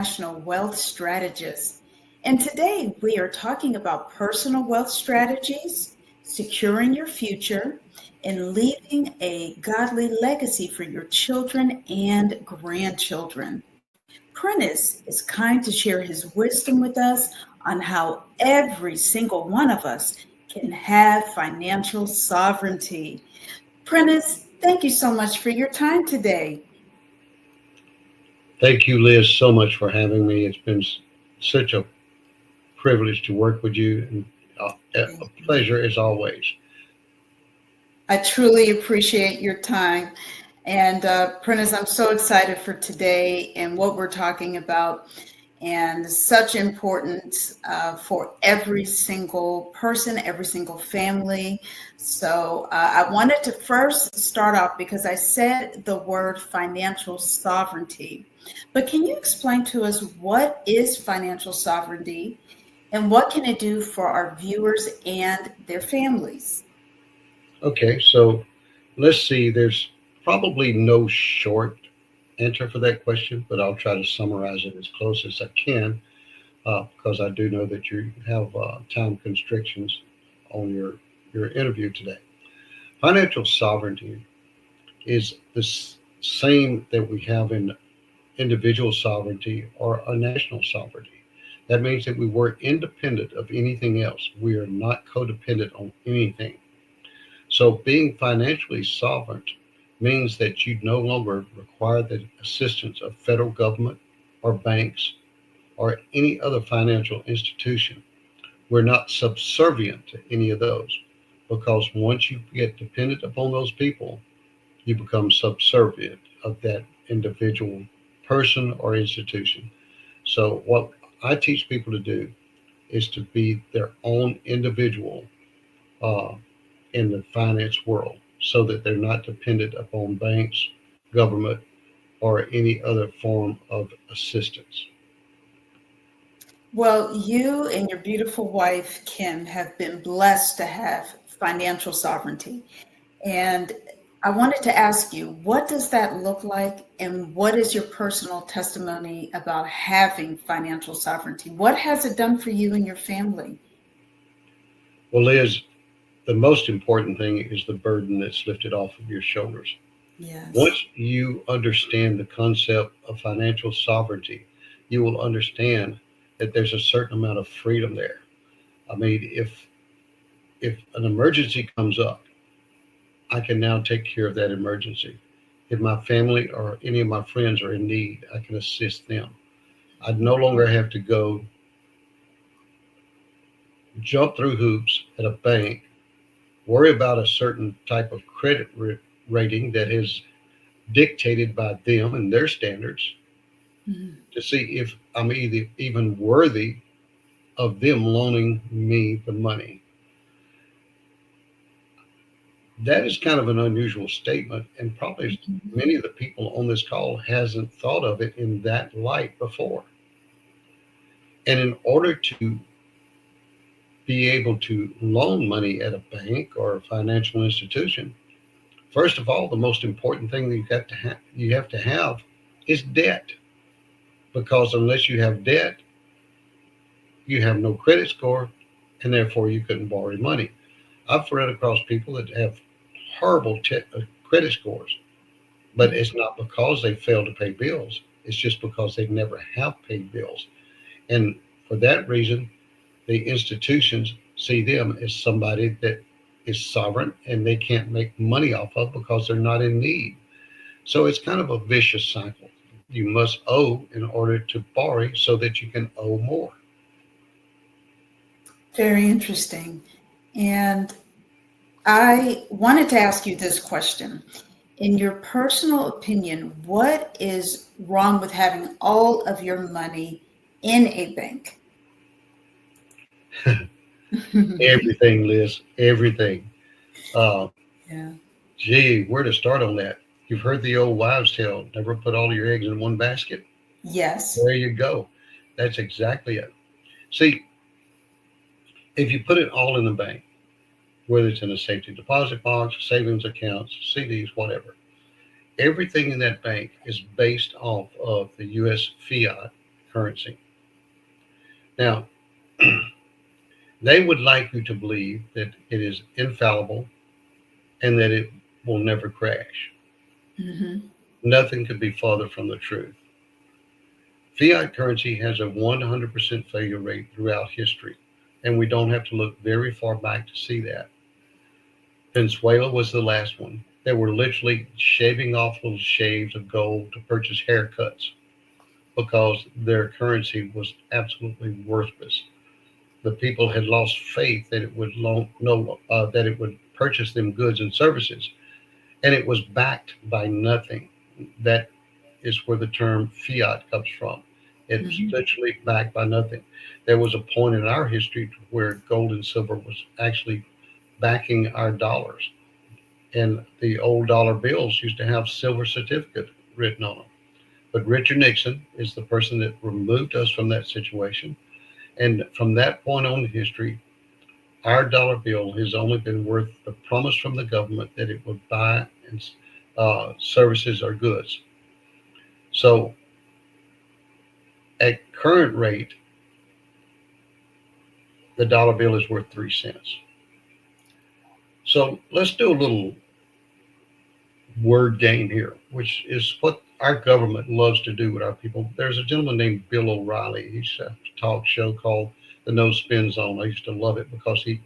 international wealth strategist. And today we are talking about personal wealth strategies, securing your future, and leaving a godly legacy for your children and grandchildren. Prentice is kind to share his wisdom with us on how every single one of us can have financial sovereignty. Prentice, thank you so much for your time today. Thank you, Liz, so much for having me. It's been such a privilege to work with you, and a pleasure as always. I truly appreciate your time. And Prentice, I'm so excited for today and what we're talking about, and such importance for every single person, every single family. So I wanted to first start off because I said the word financial sovereignty. But can you explain to us what is financial sovereignty and what can it do for our viewers and their families? Okay, so let's see. There's probably no short answer for that question, but I'll try to summarize it as close as I can because I do know that you have time constrictions on your interview today. Financial sovereignty is the same that we have in individual sovereignty or a national sovereignty. That means that we were independent of anything else. We are not codependent on anything. So being financially sovereign means that you no longer require the assistance of federal government or banks or any other financial institution. We're not subservient to any of those because once you get dependent upon those people, you become subservient of that individual person or institution. So, what I teach people to do is to be their own individual uh, in the finance world so that they're not dependent upon banks, government, or any other form of assistance. Well, you and your beautiful wife, Kim, have been blessed to have financial sovereignty. And I wanted to ask you, what does that look like? And what is your personal testimony about having financial sovereignty? What has it done for you and your family? Well, Liz, the most important thing is the burden that's lifted off of your shoulders. Yes. Once you understand the concept of financial sovereignty, you will understand that there's a certain amount of freedom there. I mean, if an emergency comes up, I can now take care of that emergency. If my family or any of my friends are in need, I can assist them. I no longer have to go jump through hoops at a bank, worry about a certain type of credit rating that is dictated by them and their standards Mhm. to see if I'm even worthy of them loaning me the money. That is kind of an unusual statement, and probably many of the people on this call hasn't thought of it in that light before. And in order to be able to loan money at a bank or a financial institution, first of all, the most important thing that you have to have is debt, because unless you have debt, you have no credit score, and therefore you couldn't borrow money. I've run across people that have horrible credit scores, but it's not because they fail to pay bills. It's just because they never have paid bills. And for that reason, the institutions see them as somebody that is sovereign and they can't make money off of because they're not in need. So it's kind of a vicious cycle. You must owe in order to borrow so that you can owe more. Very interesting. And I wanted to ask you this question. In your personal opinion, what is wrong with having all of your money in a bank? Everything, Liz, everything. Uh, Yeah. Gee, where to start on that? You've heard the old wives' tale, never put all your eggs in one basket. Yes. There you go. That's exactly it. See, if you put it all in the bank, whether it's in a safety deposit box, savings accounts, CDs, whatever, everything in that bank is based off of the US fiat, currency. Now, they would like you to believe that it is infallible and that it will never crash. Mm-hmm. Nothing could be farther from the truth. Fiat currency has a 100% failure rate throughout history, and we don't have to look very far back to see that. Venezuela was the last one. They were literally shaving off little shaves of gold to purchase haircuts because their currency was absolutely worthless. The people had lost faith that it would that it would purchase them goods and services, and it was backed by nothing. That is where the term fiat comes from. It's Mm-hmm. literally backed by nothing. There was a point in our history where gold and silver was actually backing our dollars, and the old dollar bills used to have silver certificate written on them. But Richard Nixon is the person that removed us from that situation, and from that point on in history, our dollar bill has only been worth the promise from the government that it would buy services or goods. So at current rate, the dollar bill is worth 3 cents. So let's do a little word game here, which is what our government loves to do with our people. There's a gentleman named Bill O'Reilly. He's a talk show called The No Spin Zone. I used to love it because he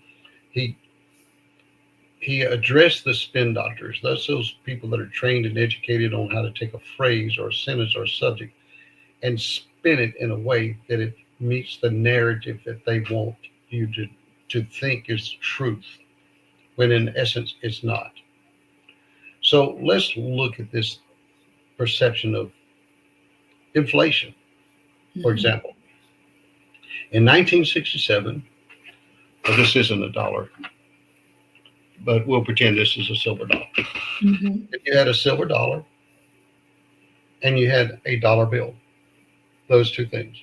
he addressed the spin doctors. That's those people that are trained and educated on how to take a phrase or a sentence or a subject and spin it in a way that it meets the narrative that they want you to think is truth, when in essence it's not. So let's look at this perception of inflation. For Mm-hmm. example, in 1967, well, this isn't a dollar, but we'll pretend this is a silver dollar. Mm-hmm. If you had a silver dollar and you had a dollar bill, those two things,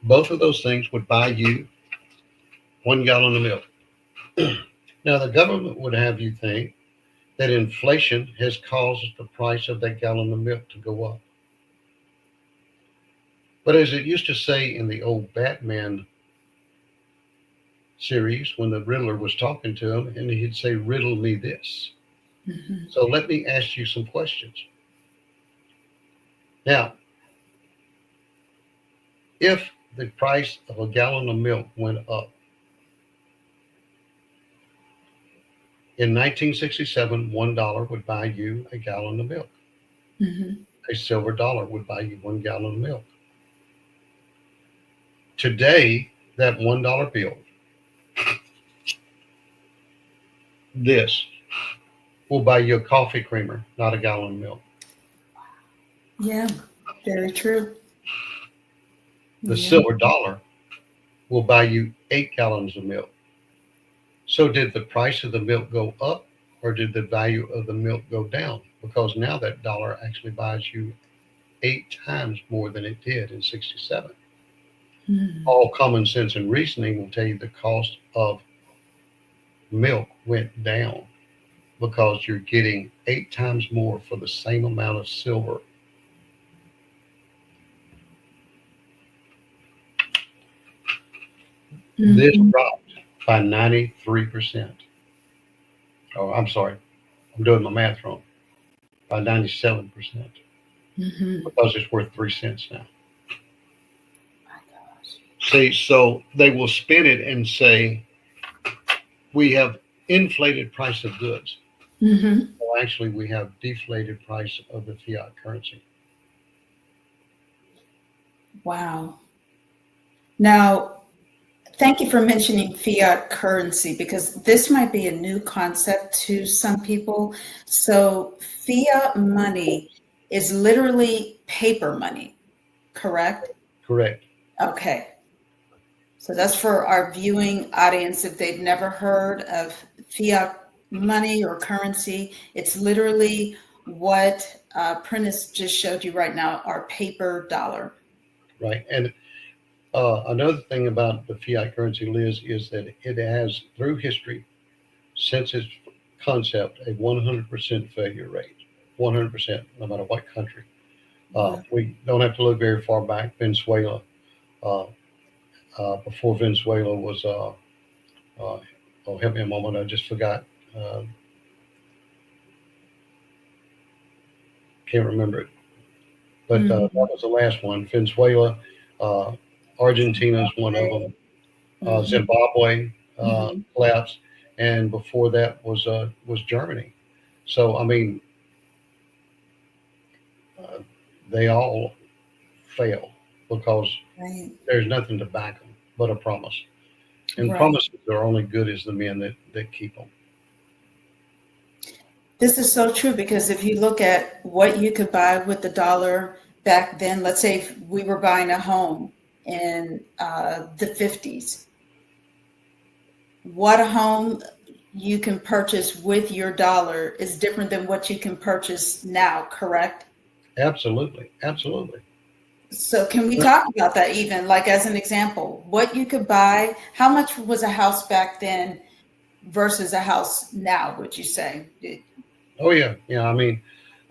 both of those things would buy you 1 gallon of milk. Now, the government would have you think that inflation has caused the price of that gallon of milk to go up. But as it used to say in the old Batman series, when the Riddler was talking to him, and he'd say, "Riddle me this." Mm-hmm. So let me ask you some questions. Now, if the price of a gallon of milk went up in 1967, $1 would buy you a gallon of milk. Mm-hmm. A silver dollar would buy you 1 gallon of milk. Today, that $1 bill, this will buy you a coffee creamer, not a gallon of milk. Yeah, very true. The Yeah. silver dollar will buy you 8 gallons of milk. So, did the price of the milk go up or did the value of the milk go down? Because now that dollar actually buys you 8 times more than it did in 67. Mm-hmm. All common sense and reasoning will tell you the cost of milk went down because you're getting 8 times more for the same amount of silver. This Mm-hmm. dropped by 93%. Oh, I'm sorry, I'm doing my math wrong. By 97% Mm-hmm. because it's worth 3 cents now. My gosh. See, so they will spin it and say, we have inflated price of goods. Mm-hmm. Well, actually, we have deflated price of the fiat currency. Wow. Now, thank you for mentioning fiat currency because this might be a new concept to some people. So, fiat money is literally paper money, correct? Correct. Okay. So, that's for our viewing audience if they've never heard of fiat money or currency. It's literally what Prentice just showed you right now, our paper dollar. Right. And another thing about the fiat currency, Liz, is that it has, through history, since its concept, a 100% failure rate. 100%, no matter what country. Wow. We don't have to look very far back. Venezuela, uh, before Venezuela was, oh, help me a moment, I just forgot. Uh, can't remember it. But that Mm-hmm. was the last one. Venezuela, uh, Argentina is one of them. Mm-hmm. Zimbabwe Mm-hmm. collapsed, and before that was Germany. So I mean, uh, they all fail because Right. there's nothing to back them but a promise, and Right. promises are only good as the men that keep them. This is so true because if you look at what you could buy with the dollar back then, let's say if we were buying a home in the 50s, what a home you can purchase with your dollar is different than what you can purchase now, correct? Absolutely, absolutely. So can we talk about that even like as an example, what you could buy, how much was a house back then versus a house now, would you say? Oh yeah, yeah. I mean,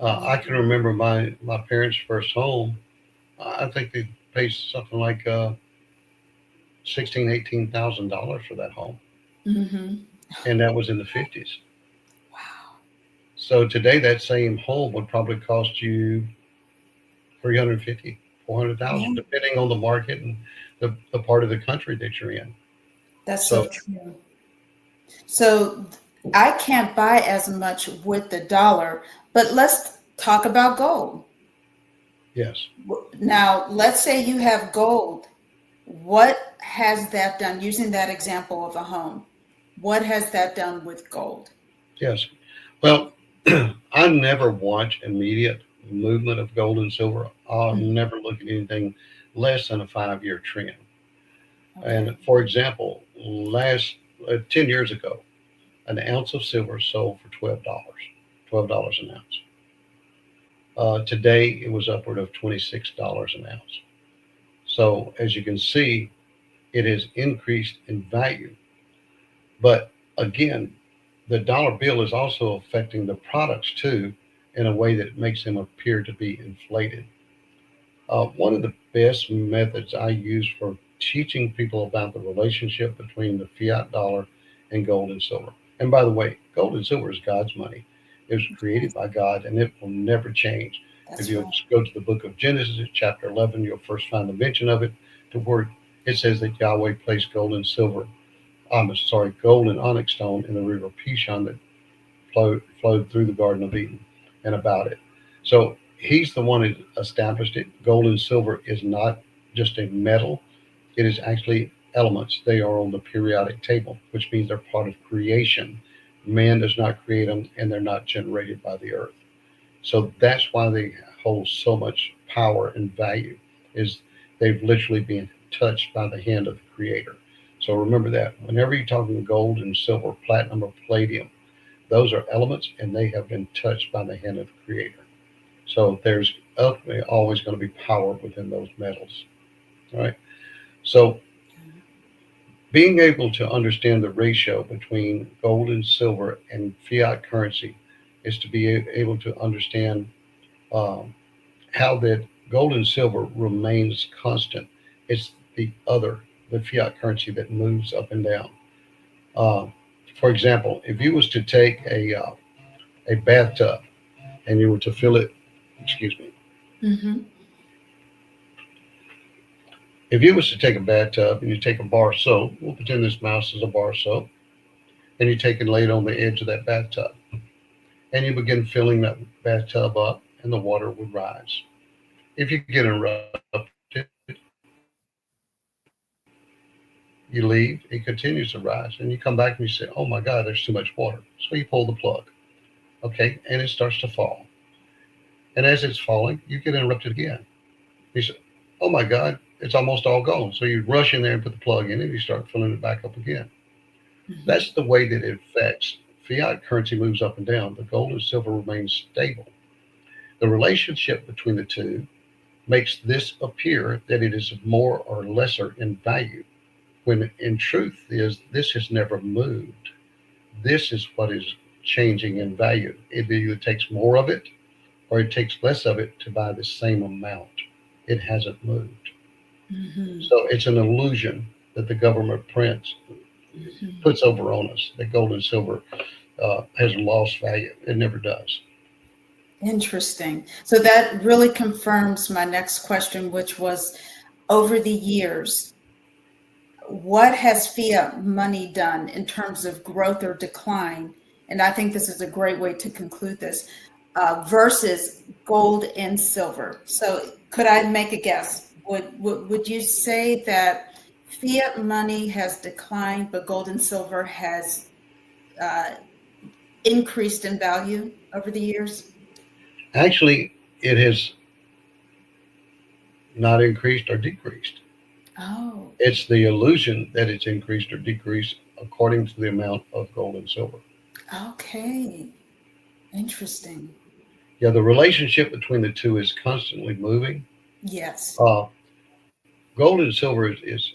I can Mhm. remember my parents' first home. I think they paid something like 16, $18,000 for that home, Mhm. and that was in the 50s. Wow. So today, that same home would probably cost you 350, 400,000, Yeah, depending on the market and the part of the country that you're in. that's So so true. So I can't buy as much with the dollar, but let's talk about gold. yes, Now, let's say you have gold. What has that done? Using that example of a home, what has that done with gold? yes. Well, I never watch immediate movement of gold and silver. I'll Mm, never look at anything less than a 5 year trend. okay. And for example, last 10 years ago, an ounce of silver sold for $12 an ounce. Today, it was upward of $26 an ounce. So as you can see, it has increased in value. But again, the dollar bill is also affecting the products too in a way that makes them appear to be inflated. One of the best methods I use for teaching people about the relationship between the fiat dollar and gold and silver. And by the way, gold and silver is God's money. It was created by God and it will never change. If That's you right. go to the book of Genesis, chapter 11, you'll first find the mention of it to where it says that Yahweh placed gold and silver, I'm sorry, gold and onyx stone in the river Pishon that flowed through the Garden of Eden and about it. So he's the one who established it. Gold and silver is not just a metal, it is actually elements. They are on the periodic table, which means they're part of creation. Man does not create them and they're not generated by the earth. So that's why they hold so much power and value is they've literally been touched by the hand of the creator. So remember that whenever you're talking gold and silver, platinum or palladium, those are elements and they have been touched by the hand of the creator. So there's ultimately always going to be power within those metals. All right. So being able to understand the ratio between gold and silver and fiat currency is to be able to understand um, how that gold and silver remains constant. It's the fiat currency that moves up and down. Uh, for example, if you was to take a bathtub and you were to fill it, excuse me, Mm-hmm. if you was to take a bathtub and you take a bar of soap, we'll pretend this mouse is a bar of soap, and you take and lay it on the edge of that bathtub, and you begin filling that bathtub up, and the water would rise. If you get interrupted, you leave, it continues to rise, and you come back and you say, "Oh my God, there's too much water." So you pull the plug, okay, and it starts to fall. And as it's falling, you get interrupted again. You say, "Oh my God, it's almost all gone." So you rush in there and put the plug in, and you start filling it back up again. Mm-hmm. That's the way that it affects. Fiat currency moves up and down. The gold and silver remains stable. The relationship between the two makes this appear that it is more or lesser in value, when in truth is this has never moved. This is what is changing in value. It either takes more of it or it takes less of it to buy the same amount. It hasn't moved. Hmm. So it's an illusion that the government prints Hmm. puts over on us that gold and silver has lost value. It never does. Interesting. So that really confirms my next question, which was over the years, what has fiat money done in terms of growth or decline? And I think this is a great way to conclude this versus gold and silver. So, could I make a guess? Would you say that fiat money has declined, but gold and silver has uh, increased in value over the years? Actually, it has not increased or decreased. Oh, It's the illusion that it's increased or decreased according to the amount of gold and silver. okay. Interesting. Yeah, the relationship between the two is constantly moving. Yes. Uh, Gold and silver is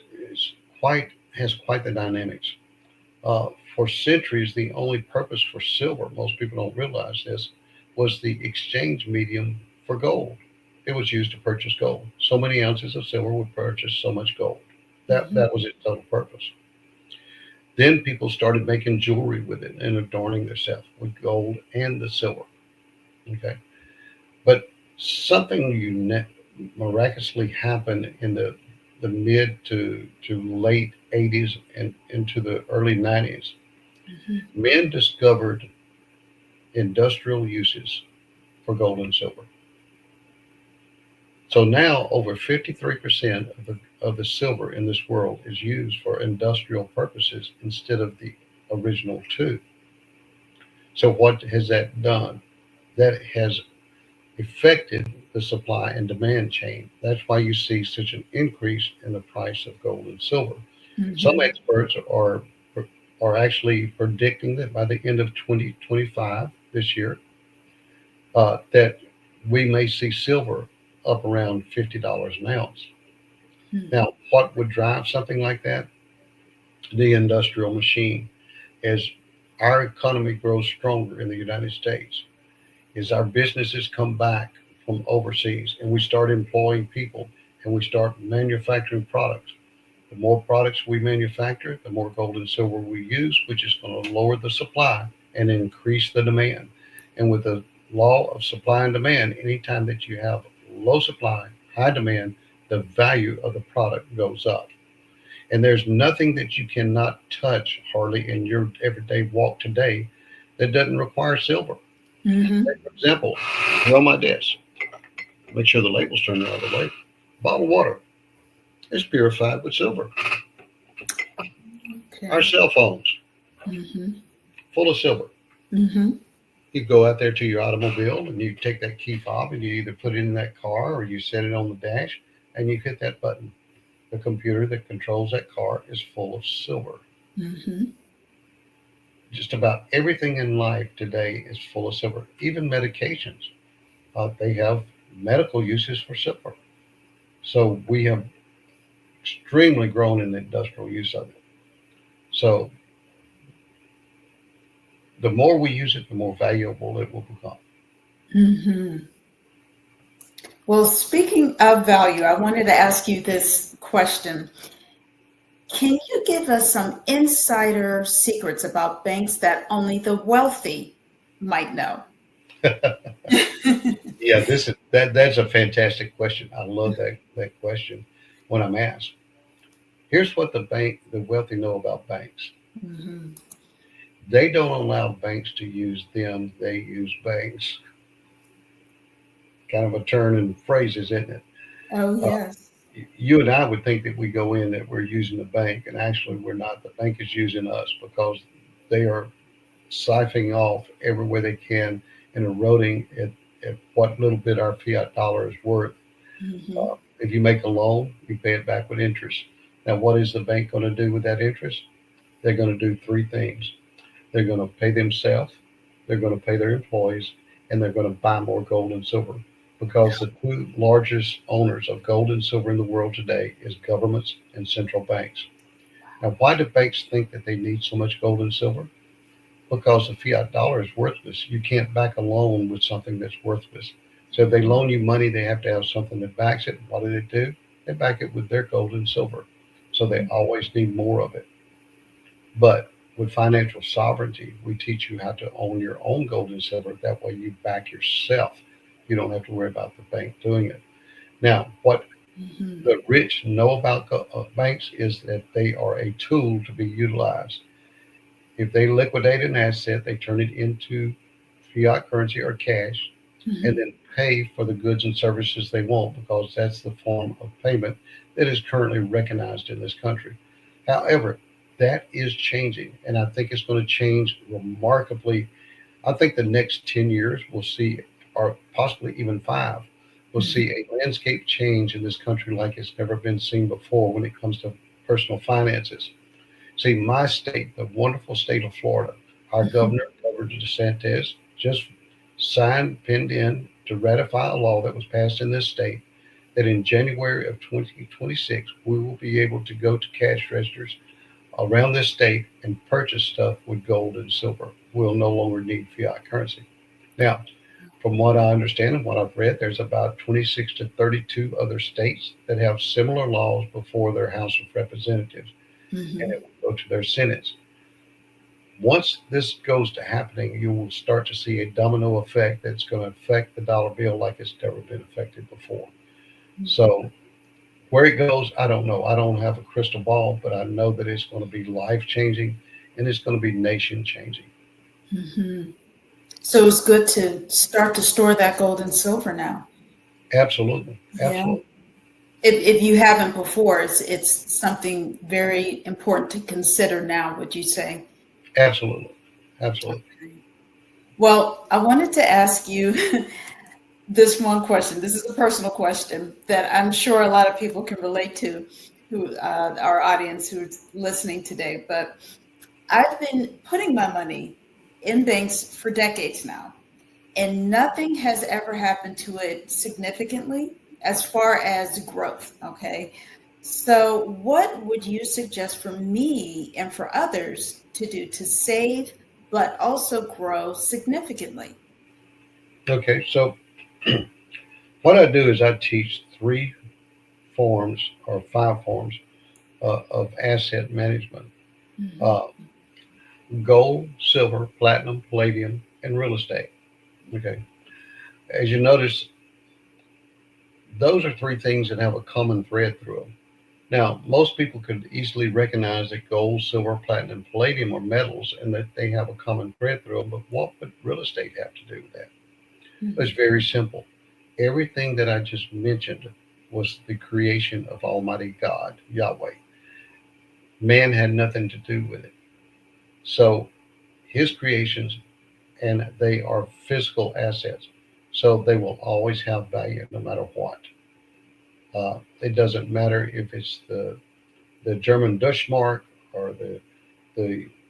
quite has quite the dynamics. For centuries, the only purpose for silver, most people don't realize this, was the exchange medium for gold. It was used to purchase gold. So many ounces of silver would purchase so much gold. Hmm. That was its total purpose. Then people started making jewelry with it and adorning themselves with gold and the silver. Okay, but something miraculously happened in the mid to late 80s and into the early 90s. Hmm. Men discovered industrial uses for gold and silver. So now over 53% of the silver in this world is used for industrial purposes instead of the original two. So what has that done? That has affected the supply and demand chain. That's why you see such an increase in the price of gold and silver. Some Hmm. experts are actually predicting that by the end of 2025 this year, that we may see silver up around $50 an ounce. Hmm. Now, what would drive something like that? The industrial machine. As our economy grows stronger in the United States, as our businesses come back from overseas and we start employing people and we start manufacturing products, the more products we manufacture, the more gold and silver we use, which is going to lower the supply and increase the demand. And with the law of supply and demand, anytime that you have low supply, high demand, the value of the product goes up. And there's nothing that you cannot touch hardly in your everyday walk today that doesn't require silver. Hmm. For example, here on my desk, make sure the label's turned the other way. Bottled water is purified with silver. Our Okay. cell phones, Hmm. full of silver. Hmm. You go out there to your automobile and you take that key fob and you either put it in that car or you set it on the dash and you hit that button. The computer that controls that car is full of silver. Hmm. Just about everything in life today is full of silver. Even medications, they have medical uses for silver. So we have extremely grown in the industrial use of it. So the more we use it, the more valuable it will become. Hmm. Well, speaking of value, I wanted to ask you this question. Can you give us some insider secrets about banks that only the wealthy might know? Yeah, this is that's a fantastic question. I love that question when I'm asked. Here's what the wealthy know about banks. Hmm. They don't allow banks to use them, they use banks. Kind of a turn in phrases, isn't it? Oh, Uh, yes. you and I would think that we go in that we're using the bank, and actually we're not. The bank is using us because they are siphoning off everywhere they can and eroding at what little bit our fiat dollar is worth. Hmm. If you make a loan, you pay it back with interest. Now, what is the bank going to do with that interest? They're going to do three things. They're going to pay themselves, they're going to pay their employees, and they're going to buy more gold and silver. Because the two largest owners of gold and silver in the world today is governments and central banks. Now, why do banks think that they need so much gold and silver? Because the fiat dollar is worthless. You can't back a loan with something that's worthless. So if they loan you money, they have to have something that backs it. What do? They back it with their gold and silver. So they always need more of it. But with financial sovereignty, we teach you how to own your own gold and silver. That way you back yourself. You don't have to worry about the bank doing it. Now, what Mhm. the rich know about banks is that they are a tool to be utilized. If they liquidate an asset, they turn it into fiat currency or cash and Mhm. then pay for the goods and services they want because that's the form of payment that is currently recognized in this country. However, that is changing, and I think it's going to change remarkably. I think the next 10 years we'll see, or possibly even five, we'll Mhm. see a landscape change in this country like it's never been seen before when it comes to personal finances. See, my state, the wonderful state of Florida, our Mhm. Governor DeSantis, just signed, pinned in to ratify a law that was passed in this state that in January of 2026, we will be able to go to cash registers around this state and purchase stuff with gold and silver. We'll no longer need fiat currency. Now, from what I understand and what I've read, there's about 26 to 32 other states that have similar laws before their House of Representatives, and Mhm. it will go to their Senates. Once this goes to happening, you will start to see a domino effect that's going to affect the dollar bill like it's never been affected before. So, where it goes, I don't know. I don't have a crystal ball, but I know that it's going to be life changing and it's going to be nation changing. Mhm. So it's good to start to store that gold and silver now. Absolutely. Yeah. Absolutely. If you haven't before, it's something very important to consider now, would you say? Absolutely. Absolutely. Okay. Well, I wanted to ask you this one question. This is a personal question that I'm sure a lot of people can relate to, who our audience who's listening today. But I've been putting my money in banks for decades now, and nothing has ever happened to it significantly as far as growth. Okay. So, what would you suggest for me and for others to do to save but also grow significantly? Okay. So, what I do is I teach three forms or five forms of asset management: Mhm. uh, gold, silver, platinum, palladium, and real estate. Okay. As you notice, those are three things that have a common thread through them. Now, most people could easily recognize that gold, silver, platinum, palladium are metals and that they have a common thread through them, but what would real estate have to do with that? It's Mhm. very simple. Everything that I just mentioned was the creation of Almighty God, Yahweh. Man had nothing to do with it. So, his creations, and they are physical assets. So, they will always have value no matter what. It doesn't matter if it's the German Deutschmark or the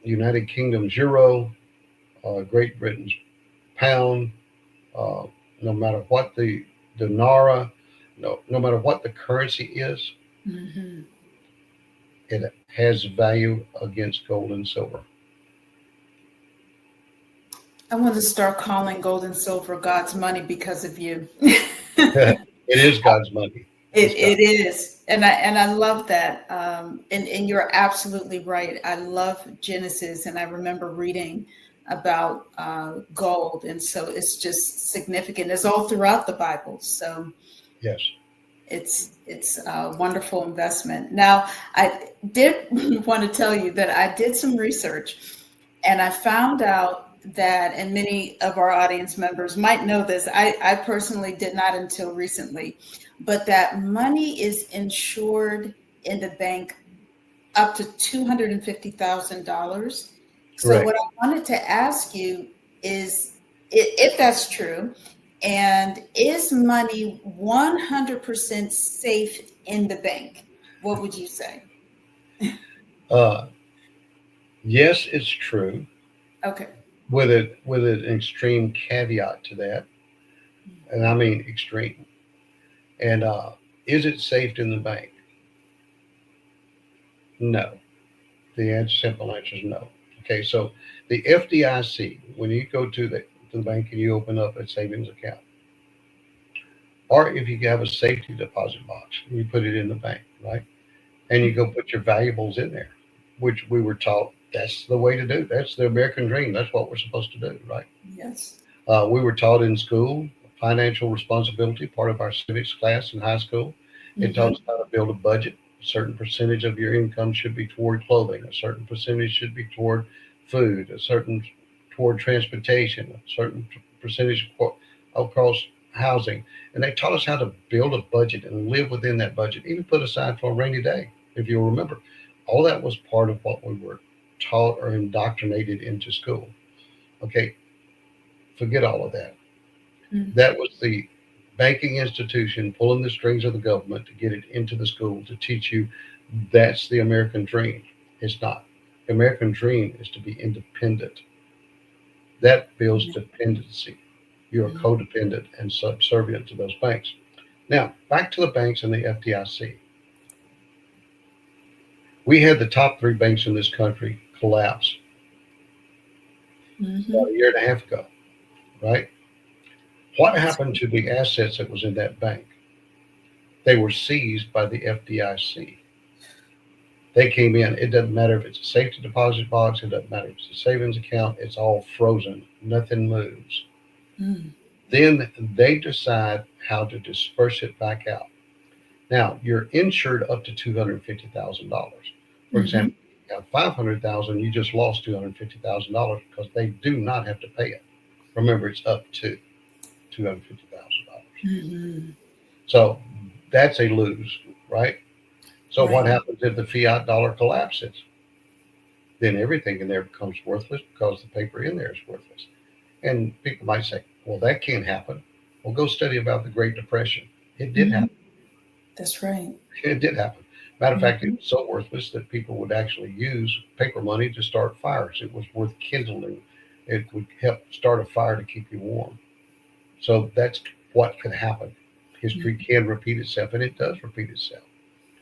United Kingdom's euro, Great Britain's pound, uh, no matter what the naira, no matter what the currency is, Mhm. it has value against gold and silver. I want to start calling gold and silver God's money because of you. It is God's money. It's God. It is, and I love that. And you're absolutely right. I love Genesis, and I remember reading about gold, and so it's just significant. It's all throughout the Bible, so Yes. it's a wonderful investment. Now, I did want to tell you that I did some research, and I found out that, and many of our audience members might know this, I personally did not until recently, but that money is insured in the bank up to $250,000. So, what Correct. I wanted to ask you is if that's true, and is money 100% safe in the bank? What would you say? Uh, yes, it's true. Okay. With an extreme caveat to that, and I mean extreme. And is it safe in the bank? No. Simple answer is no. Okay, so the FDIC, when you go to the bank and you open up a savings account, Or if you have a safety deposit box, you put it in the bank, right? And you go put your valuables in there, which we were taught that's the way to do. That's the American dream. That's what we're supposed to do, right? Yes. We were taught in school financial responsibility, part of our civics class in high school. It taught Mm-hmm. us how to build a budget. A certain percentage of your income should be toward clothing. A certain percentage should be toward food. A certain toward transportation. A certain percentage across housing. And they taught us how to build a budget and live within that budget, even put aside for a rainy day, if you'll remember. All that was part of what we were taught or indoctrinated into school. Okay, forget all of that. Mm-hmm. That was the banking institution pulling the strings of the government to get it into the school to teach you that's the American dream. It's not. The American dream is to be independent. That builds dependency. You're codependent and subservient to those banks. Now, back to the banks and the FDIC. We had the top three banks in this country collapse Mm-hmm. about a year and a half ago, right? What happened to the assets that was in that bank? They were seized by the FDIC. They came in. It doesn't matter if it's a safety deposit box. It doesn't matter if it's a savings account. It's all frozen. Nothing moves. Mm-hmm. Then they decide how to disperse it back out. Now you're insured up to $250,000. For Mm-hmm. example, you have 500,000. You just lost $250,000 because they do not have to pay it. Remember, it's up to $250,000. Mm-hmm. So that's a lose, right? So what Right. happens if the fiat dollar collapses? Then everything in there becomes worthless because the paper in there is worthless. And people might say, well, that can't happen. Well, go study about the Great Depression. It did Mm-hmm. happen. That's right. It did happen. Matter of fact, it Mm-hmm. was so worthless that people would actually use paper money to start fires. It was worth kindling. It would help start a fire to keep you warm. So that's what could happen. History can repeat itself, and it does repeat itself.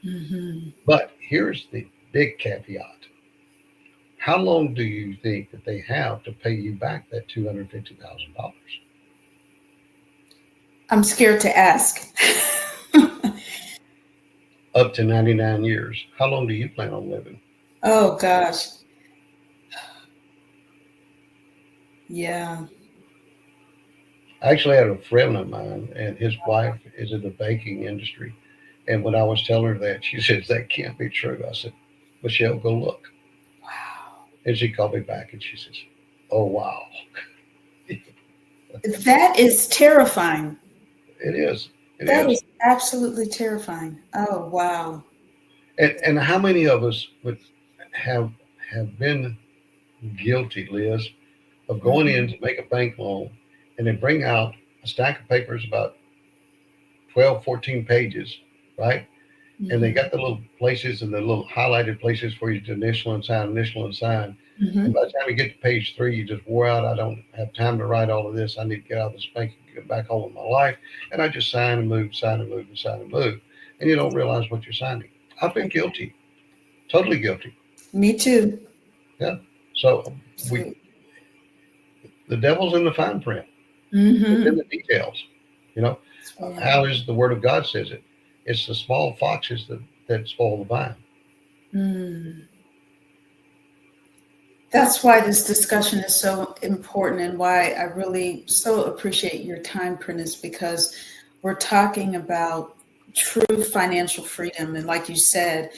Mm-hmm. But here's the big caveat. How long do you think that they have to pay you back that $250,000? I'm scared to ask. Up to 99 years. How long do you plan on living? Oh gosh. Yeah. I actually had a friend of mine, and his wife is in the banking industry. And when I was telling her that, she says, that can't be true. I said, Michelle, go look. Wow. And she called me back and she says, oh, wow. That is terrifying. It is. It That is. is absolutely terrifying. Oh wow. And how many of us would have have been guilty, Liz, of going Mm-hmm. in to make a bank loan and then bring out a stack of papers about 12, 14 pages, right? And they Mm-hmm. got the little places and the little highlighted places for you to initial and sign, initial and sign. And Mm-hmm. by the time you get to page three, you just wore out. I don't have time to write all of this. I need to get out of this bank and get back on with my life. And I just sign and move, sign and move, and sign and move. And you don't realize what you're signing. I've been guilty, totally guilty. Me too. Yeah. So we, Absolutely. the devil's in the fine print. It's in Mm-hmm. the details. You know, That's right. how is the word of God says it? It's the small foxes that spoil the vine. Mm. That's why this discussion is so important and why I really so appreciate your time, Prentice, because we're talking about true financial freedom. And like you said,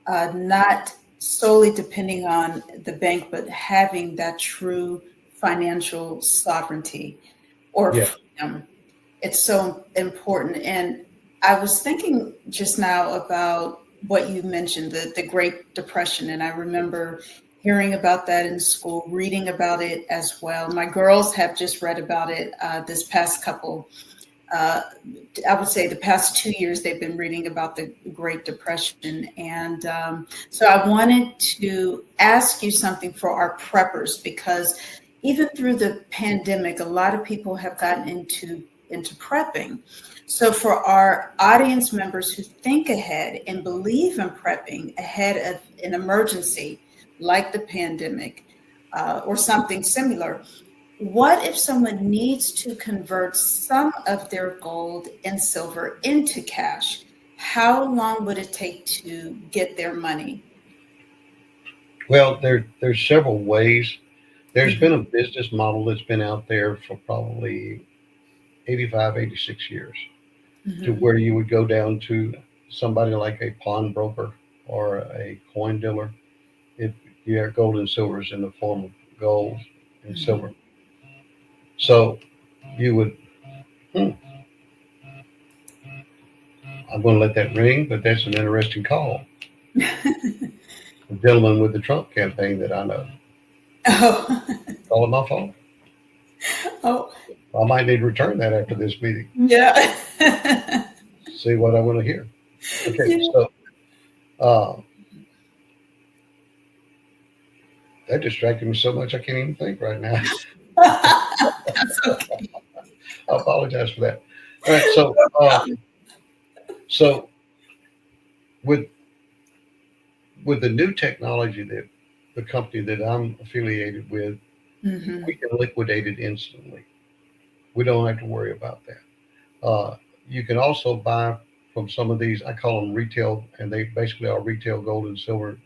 not solely depending on the bank, but having that true financial sovereignty or Yeah. freedom. It's so important. And I was thinking just now about what you mentioned, the Great Depression. And I remember hearing about that in school, reading about it as well. My girls have just read about it this past couple uh, I would say the past 2 years, they've been reading about the Great Depression. And so I wanted to ask you something for our preppers, because even through the pandemic, a lot of people have gotten into prepping. So for our audience members who think ahead and believe in prepping ahead of an emergency like the pandemic or something similar, What if someone needs to convert some of their gold and silver into cash? How long would it take to get their money? Well, there's several ways. There's been Mhm, a business model that's been out there for probably 85, 86 years, to mhm, where you would go down to somebody like a pawnbroker or a coin dealer. If you have gold and silver is in the form of gold and silver. mhm. So you would, hmm, I'm going to let that ring, but that's an interesting call. The gentleman with the Trump campaign that I know, Oh, call it my phone. oh, I might need to return that after this meeting, yeah. see what I want to hear. Okay, Yeah. so uh, that distracted me so much I can't even think right now. That's okay. I apologize for that. All right, so with the new technology that the company that I'm affiliated with, we Mhm, can liquidate it instantly. We don't have to worry about that. You can also buy from some of these, I call them retail, and they basically are retail gold and silver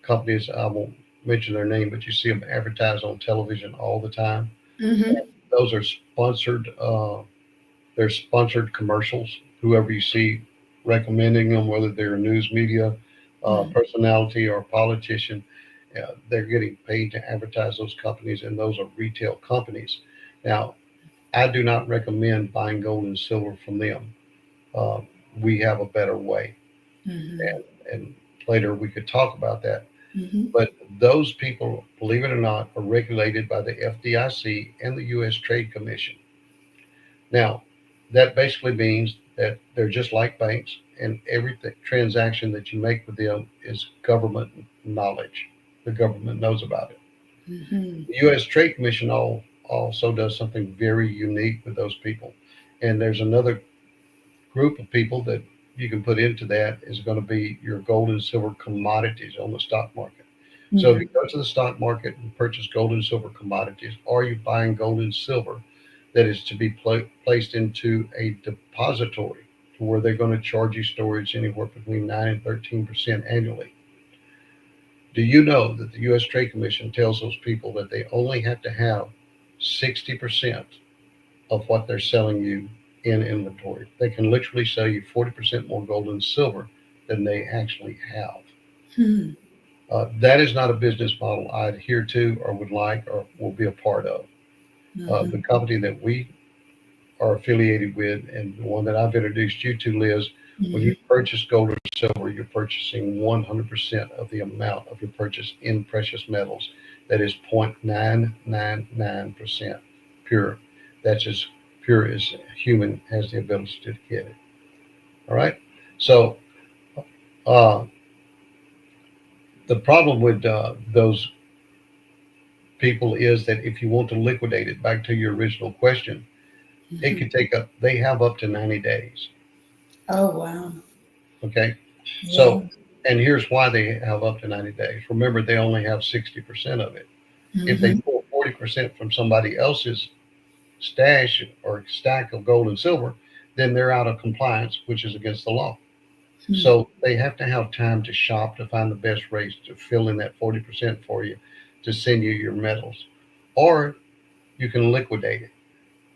companies. I won't mention their name, but you see them advertised on television all the time. mhm, Those are sponsored. They're sponsored commercials. Whoever you see recommending them, whether they're a news media mhm, personality or a politician, they're getting paid to advertise those companies, and those are retail companies. Now, I do not recommend buying gold and silver from them. Uh, we have a better way, mhm, and later we could talk about that. mhm, But those people, believe it or not, are regulated by the FDIC and the U.S. Trade Commission. Now, that basically means that they're just like banks, and every transaction that you make with them is government knowledge. The government knows about it. mhm, The U.S. Trade Commission also does something very unique with those people. And there's another group of people that you can put into that is going to be your gold and silver commodities on the stock market. So if you mhm, go to the stock market and purchase gold and silver commodities, or you buying gold and silver that is to be placed into a depository to where they're going to charge you storage anywhere between 9 and 13% annually. Do you know that the U.S. Trade Commission tells those people that they only have to have 60% of what they're selling you in inventory? They can literally sell you 40% more gold and silver than they actually have. mhm, That is not a business model I adhere to or would like or will be a part of. The mhm, company that we are affiliated with and the one that I've introduced you to, Liz, when you mhm. purchase gold or silver, you're purchasing 100% of the amount of your purchase in precious metals. That is 0.999% pure. That's as pure as a human has the ability to get it. All right. So uh, the problem with those people is that if you want to liquidate it, back to your original question, it Mhm. could take up. They have up to 90 days. Oh, wow. Okay. Yeah. So, and here's why they have up to 90 days. Remember, they only have 60% of it. If they Mhm, pull 40% from somebody else's stash or stack of gold and silver, then they're out of compliance, which is against the law. mhm. So they have to have time to shop to find the best rates to fill in that 40% for you to send you your metals. Or you can liquidate it,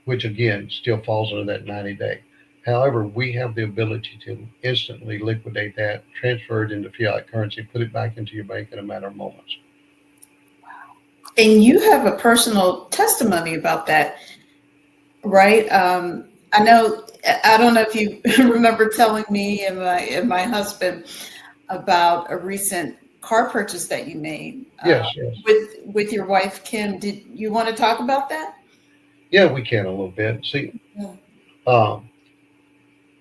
which again still falls under that 90-day. However, we have the ability to instantly liquidate that, transfer it into fiat currency, put it back into your bank in a matter of moments. And you have a personal testimony about that, right? I know. I don't know if you remember telling me and my husband about a recent car purchase that you made Yes, yes. with your wife Kim. Did you want to talk about that? Yeah, we can a little bit. See, Yeah. um,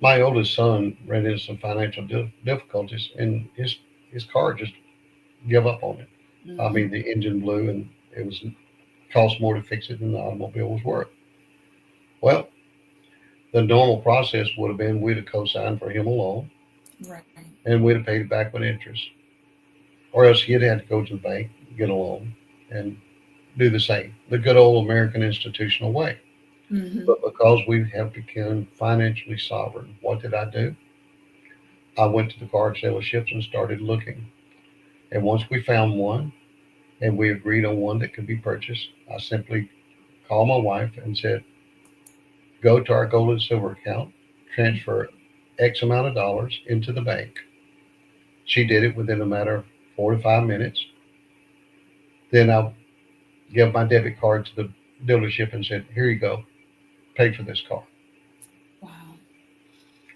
my oldest son ran into some financial difficulties, and his car just gave up on it. I mean, Mhm. the engine blew, and it was cost more to fix it than the automobile was worth. Well, the normal process would have been we'd have co-signed for him a loan, Right. and we'd have paid it back with interest, or else he'd had to go to the bank, get a loan, and do the same, the good old American institutional way. Mm-hmm. But because we have become financially sovereign, what did I do? I went to the car dealerships and started looking. And once we found one and we agreed on one that could be purchased, I simply called my wife and said, go to our gold and silver account, transfer X amount of dollars into the bank. She did it within a matter of 4 to 5 minutes. Then I gave my debit card to the dealership and said, here you go, pay for this car. Wow.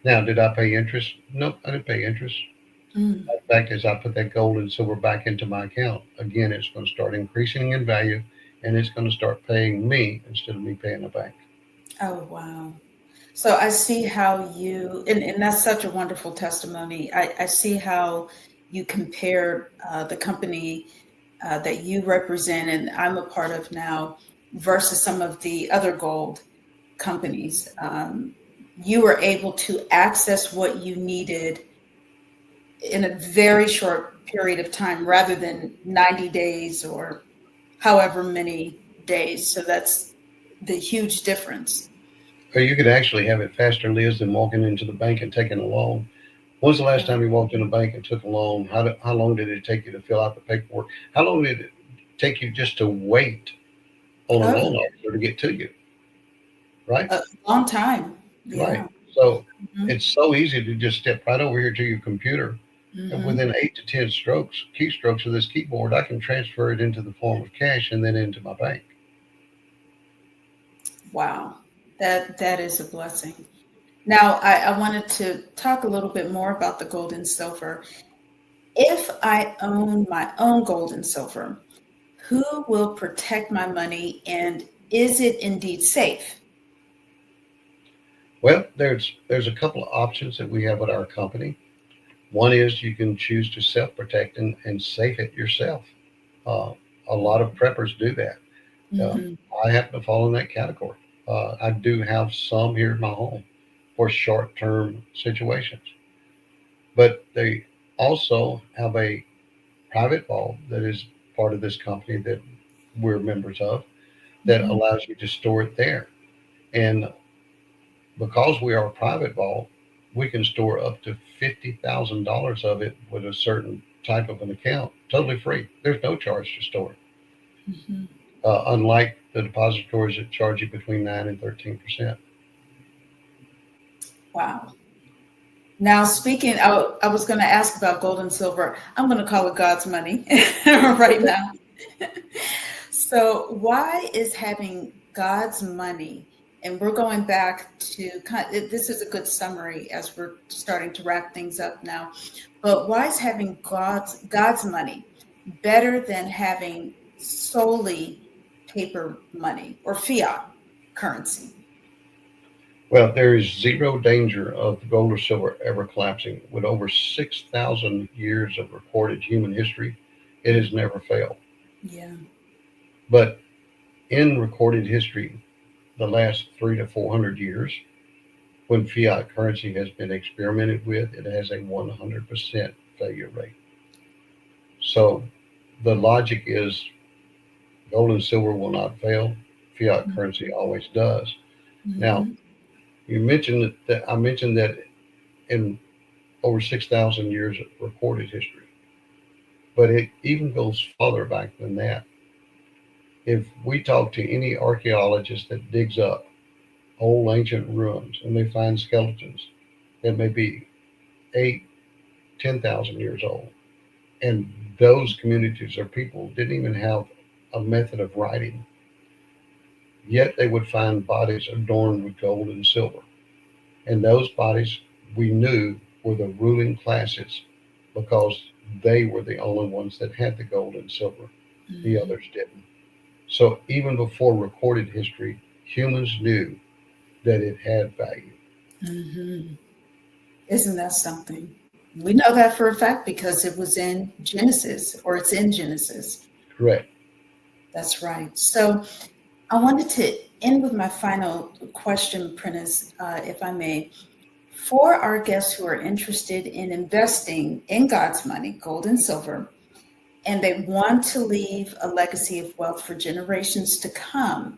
Now, did I pay interest? Nope, I didn't pay interest. Mm. The fact is, I put that gold and silver back into my account. Again, it's going to start increasing in value and it's going to start paying me instead of me paying the bank. Oh, wow. So I see how and that's such a wonderful testimony. I see how you compare the company that you represent and I'm a part of now versus some of the other gold companies. You were able to access what you needed in a very short period of time rather than 90 days or however many days. So that's the huge difference. Or you could actually have it faster, Liz, than walking into the bank and taking a loan. When's the last Uh, time you walked in a bank and took a loan? How long did it take you to fill out the paperwork? How long did it take you just to wait on a oh, loan officer to get to you? Right? a long time. Right. Yeah. So Mhm. it's so easy to just step right over here to your computer. And Mhm. within 8 to 10 strokes, keystrokes of this keyboard, I can transfer it into the form of cash and then into my bank. Wow. That is a blessing. Now, I wanted to talk a little bit more about the gold and silver. If I own my own gold and silver, who will protect my money and is it indeed safe? Well, there's a couple of options that we have at our company. One is you can choose to self protect and safe it yourself. Uh, a lot of preppers do that. Uh, Hmm. I happen to fall in that category. I do have some here in my home for short term situations, but they also have a private vault that is part of this company that we're members of that Hmm. allows you to store it there. And because we are a private vault, we can store up to $50,000 of it with a certain type of an account, totally free. There's no charge to store it, Hmm. unlike the depositories that charge you between 9 and 13%. Wow. Now, speaking, I was going to ask about gold and silver. I'm going to call it God's money right now. So, why is having God's money, and we're going back to this is a good summary as we're starting to wrap things up now, but why is having God's money better than having solely paper money or fiat currency? Well, there is zero danger of gold or silver ever collapsing. With over 6,000 years of recorded human history, it has never failed. Yeah. But in recorded history, the last 300 to 400 years, when fiat currency has been experimented with, it has a 100% failure rate. So the logic is gold and silver will not fail. Fiat currency always does. Now, Mm-hmm. you mentioned that I mentioned that in over 6,000 years of recorded history, but it even goes farther back than that. If we talk to any archaeologist that digs up old ancient ruins and they find skeletons that may be 8, 10,000 years old, and those communities or people didn't even have a method of writing, yet they would find bodies adorned with gold and silver. And those bodies we knew were the ruling classes because they were the only ones that had the gold and silver. The Mm-hmm. others didn't. So even before recorded history, humans knew that it had value. Mm-hmm. Isn't that something? We know that for a fact because it was in Genesis, or it's in Genesis. Correct. That's right. So I wanted to end with my final question, Prentice, if I may. For our guests who are interested in investing in God's money, gold and silver, and they want to leave a legacy of wealth for generations to come,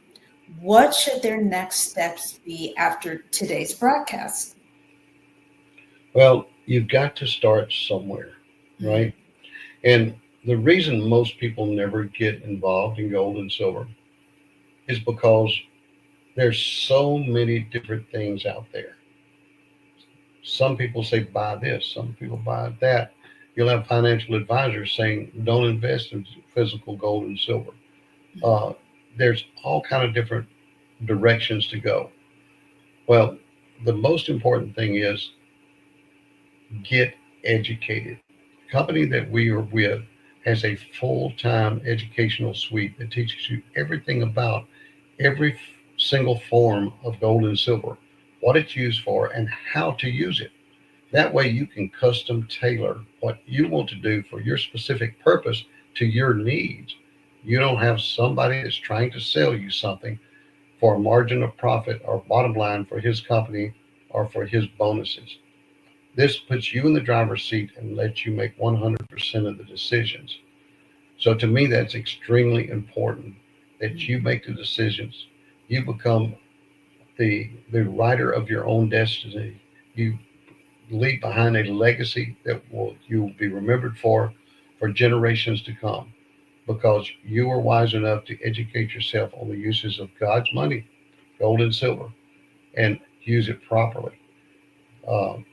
what should their next steps be after today's broadcast? Well, you've got to start somewhere, Mhm. right? And the reason most people never get involved in gold and silver is because there's so many different things out there. Some people say buy this, some people buy that. You'll have financial advisors saying don't invest in physical gold and silver. Uh, there's all kind of different directions to go. Well, the most important thing is get educated. The company that we are with has a full-time educational suite that teaches you everything about every single form of gold and silver, what it's used for, and how to use it. That way you can custom tailor what you want to do for your specific purpose to your needs. You don't have somebody that's trying to sell you something for a margin of profit or bottom line for his company or for his bonuses. This puts you in the driver's seat and lets you make 100% of the decisions. So to me, that's extremely important that you make the decisions. You become the writer of your own destiny. You leave behind a legacy that will you will be remembered for generations to come because you were wise enough to educate yourself on the uses of God's money, gold and silver, and use it properly. Um,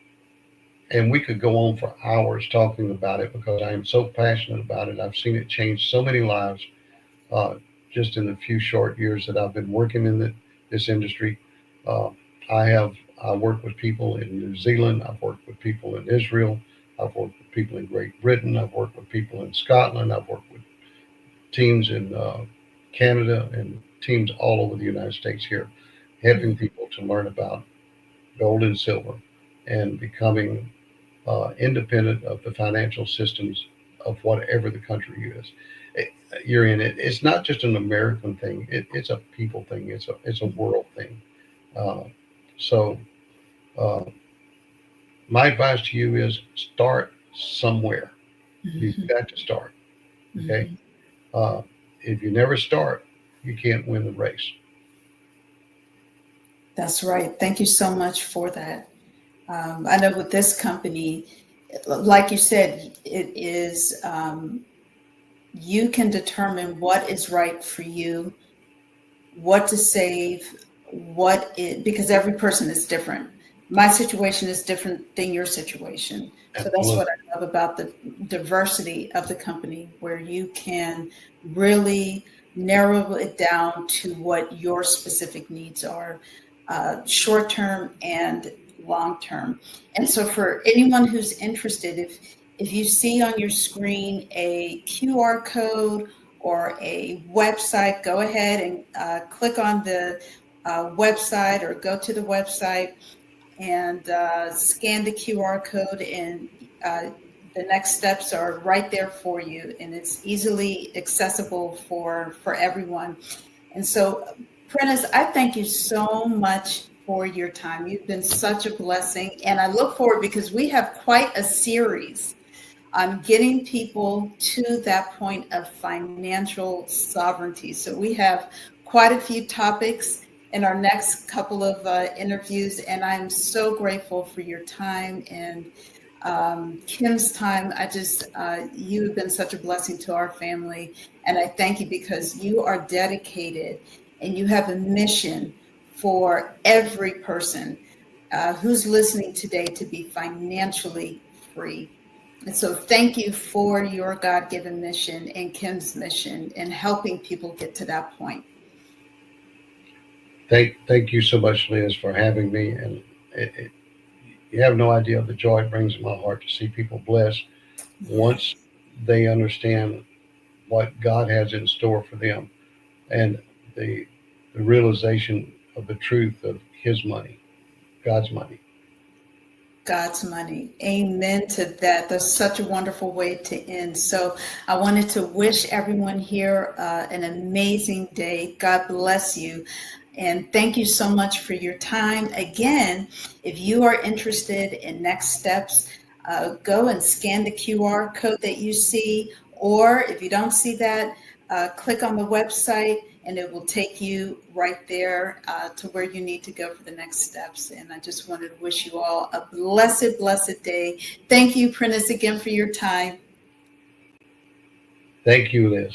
and we could go on for hours talking about it because I am so passionate about it. I've seen it change so many lives uh, just in the few short years that I've been working in this industry. Uh, I work with people in New Zealand. I've worked with people in Israel. I've worked with people in Great Britain. I've worked with people in Scotland. I've worked with teams in Canada and teams all over the United States here, helping people to learn about gold and silver and becoming independent of the financial systems of whatever the country is. You're in it. It's not just an American thing. It's a people thing. It's a world thing. Uh, so uh, my advice to you is start somewhere. You've Mhm. got to start. Okay. Mhm. Uh, if you never start, you can't win the race. That's right. Thank you so much for that. I know with this company, like you said, it is you can determine what is right for you, what to save, because every person is different. My situation is different than your situation. So that's what Absolutely. I love about the diversity of the company, where you can really narrow it down to what your specific needs are, short term and long term. And so for anyone who's interested, if you see on your screen a QR code or a website, go ahead and click on the website or go to the website and scan the QR code, and the next steps are right there for you, and it's easily accessible for everyone. And so, Prentice, I thank you so much for your time. You've been such a blessing, and I look forward because we have quite a series getting people to that point of financial sovereignty. So we have quite a few topics in our next couple of interviews, and I'm so grateful for your time and Kim's time. You have been such a blessing to our family, and I thank you because you are dedicated and you have a mission for every person who's listening today to be financially free. And so thank you for your God-given mission and Kim's mission in helping people get to that point. Thank you so much, Liz, for having me. And it, you have no idea the joy it brings in my heart to see people blessed once Yes. they understand what God has in store for them and the the realization of the truth of His money, God's money. God's money. Amen to that. That's such a wonderful way to end. So I wanted to wish everyone here an amazing day. God bless you. And thank you so much for your time. Again, if you are interested in next steps, go and scan the QR code that you see, or if you don't see that, click on the website and it will take you right there to where you need to go for the next steps. And I just wanted to wish you all a blessed, blessed day. Thank you, Prentice, again for your time. Thank you, Liz.